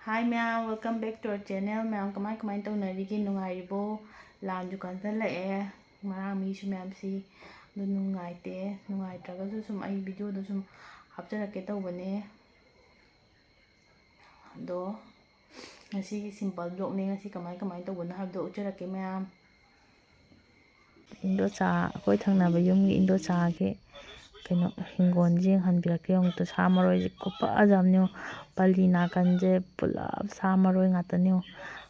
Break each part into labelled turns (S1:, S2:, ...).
S1: Hi ma'am, welcome back to our channel. Ma'am, kamay taunarige nungairibo. Lam dukan lae. Marang mi su ma'am si do nungaite. Nungaitragasu sum ai video do sum hapjarake taubane. Do ngasi simple vlog ne ngasi kamay taubana habdo ujarake ma'am. Indo cha akoi thangnaba yumgi indo cha ge keno hingon jing hanbirake yong to samaroi kupa ajamnyo pali nakanje pulap samaroi ngatanyo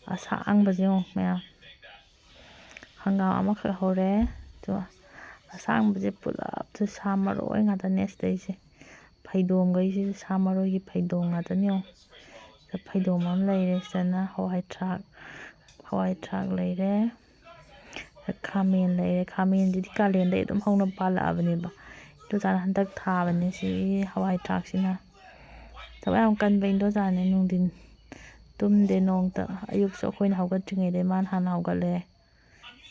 S1: asang bajyo ma'am. Hangam amakha hore to asang baje pulap to samaroi ngatane stage phaidom gai si samaroi gi phaidom ngatanyo phaidom am leire sana hawai thak leire khamen leire khamen di kalen de dum hongna pala abane ba to jana handak thabane si hawai thak sina tabay am kan bain do jane nungdin tumde nongta ayuk so khoina hawgat tringai de man han hawgale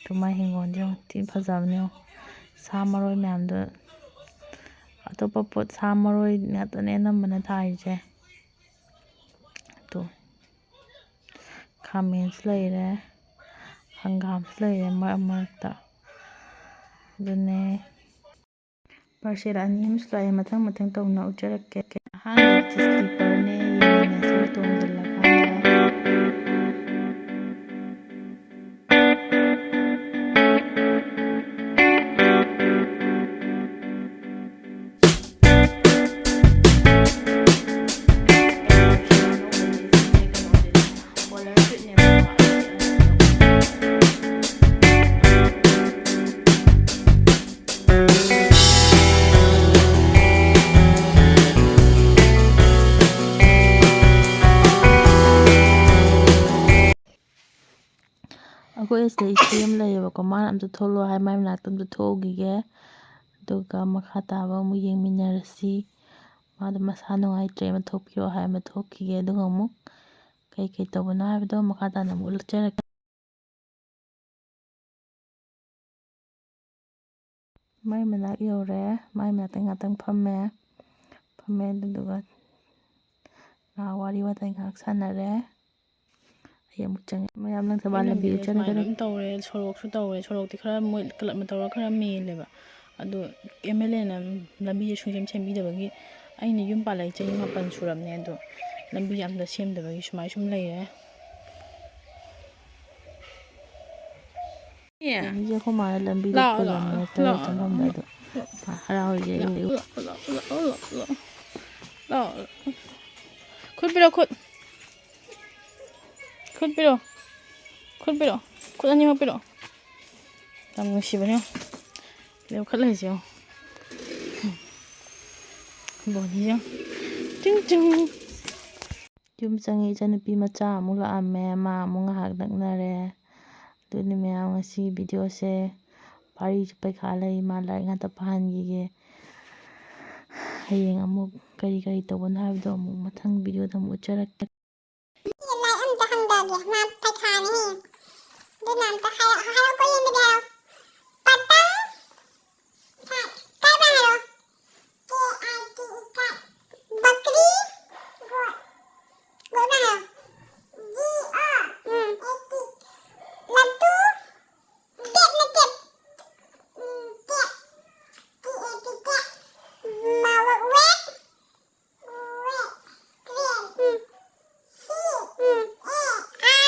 S1: tumai hingon jong tin phajabne samaroi myam do atopa pot samaroi ngatane namana thaije to khamen leire hangam leire marta dune parcel anim slai mathang tawna ujarake han slipper ne yena se tong dalla kanda Aku SD isim layaba ko man amto tholo hai mai mnak tamto thogige aduga makha taba mu yengminarasi madu masa nungaitre ma thokpiro hai ma thokkige aduga mu kai tawbana haibado makha tana mu ulakjarake mai manak yore mai manak ngatang phame aduga wari watai ngak sanare yamuk change mayam nang thaban lambi ujarake dum tawre sorok su tawre sorok ti khara moi kalat ma tawra khara meleba adu MLA na lambi sungjem sembidabagi aina yum palai chahi mapan suramne adu lambi amda semdabagi sumai sum leire je ko mara lambi do kolamne tara chamamda adu harau je la khut biro khut ani ma piro tam nusibane leo khala je boni je ting yum changi janapi macha amula amme ma munga hak naknare duni me ngasi video se pari paikha lai ma lai ngata phangi ge hayeng amuk kari tawbana habdo amuk mathang video dam ucharak
S2: lai am ta hangdage ma paikha ni de nam ta hayo ko yende de patang kai ba halo ke ati ka bakri go ba halo ji eti latu dep na dep ke ki eti ke mawa wet kren Hãy subscribe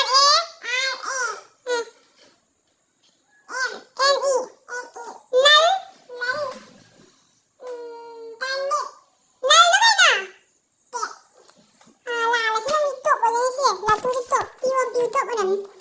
S2: cho kênh Ghiền Mì Gõ để không bỏ lỡ những video hấp dẫn.